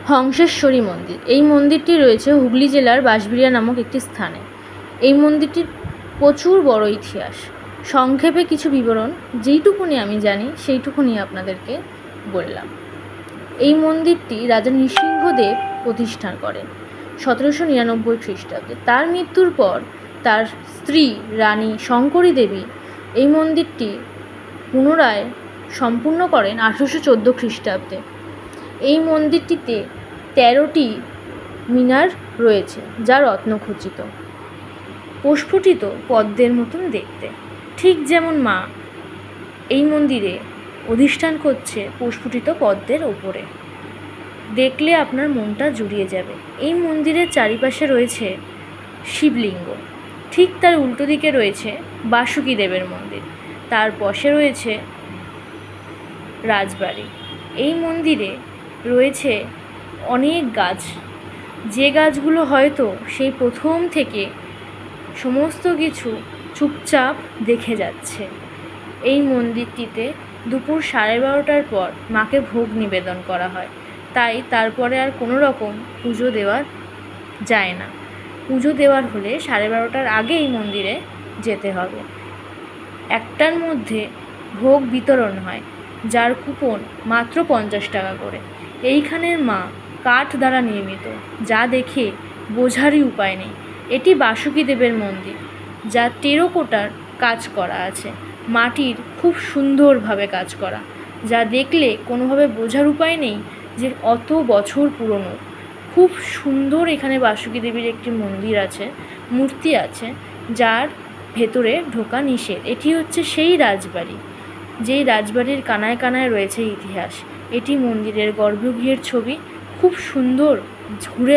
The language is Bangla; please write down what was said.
হংসেশ্বরী মন্দির। এই মন্দিরটি রয়েছে হুগলি জেলার বাঁশবেড়িয়া নামক একটি স্থানে। এই মন্দিরটির প্রচুর বড় ইতিহাস। সংক্ষেপে কিছু বিবরণ যেইটুকুনি আমি জানি সেইটুকুনি আপনাদেরকে বললাম। এই মন্দিরটি রাজা নৃসিংহদেব প্রতিষ্ঠা করেন 1799 খ্রিস্টাব্দে। তার মৃত্যুর পর তার স্ত্রী রানী শঙ্করী দেবী এই মন্দিরটি পুনরায় সম্পূর্ণ করেন 1814 খ্রিস্টাব্দে। এই মন্দিরটিতে 13টি মিনার রয়েছে যা রত্নখচিত, প্রস্ফুটিত পদ্মের মতন দেখতে। ঠিক যেমন মা এই মন্দিরে অধিষ্ঠান করছে প্রস্ফুটিত পদ্মের ওপরে, দেখলে আপনার মনটা জুড়িয়ে যাবে। এই মন্দিরের চারিপাশে রয়েছে শিবলিঙ্গ, ঠিক তার উল্টো দিকে রয়েছে বাসুকী দেবের মন্দির, তার পাশে রয়েছে রাজবাড়ি। এই মন্দিরে রয়েছে অনেক গাছ, যে গাছগুলো হয়তো সেই প্রথম থেকে সমস্ত কিছু চুপচাপ দেখে যাচ্ছে। এই মন্দিরটিতে দুপুর 12:30টার পর মাকে ভোগ নিবেদন করা হয়, তাই তারপরে আর কোনো রকম পুজো দেওয়া যায় না। পুজো দেওয়ার হলে 12:30টার আগে এই মন্দিরে যেতে হবে। 1টার মধ্যে ভোগ বিতরণ হয়, যার কুপন মাত্র 50 টাকা করে। এইখানের মা কাঠ দ্বারা নির্মিত, যা দেখে বোঝারই উপায় নেই। এটি বাসুকী দেবের মন্দির, যা টেরাকোটার কাজ করা আছে, মাটির খুব সুন্দরভাবে কাজ করা, যা দেখলে কোনোভাবে বোঝার উপায় নেই যে অত বছর পুরনো। খুব সুন্দর এখানে বাসুকী দেবীর একটি মন্দির আছে, মূর্তি আছে, যার ভেতরে ঢোকা নিষেধ। এটি হচ্ছে সেই রাজবাড়ি, যেই রাজবাড়ির কানায় কানায় রয়েছে ইতিহাস। এটি মন্দিরের গর্ভগৃহের ছবি, খুব সুন্দর ঘুরে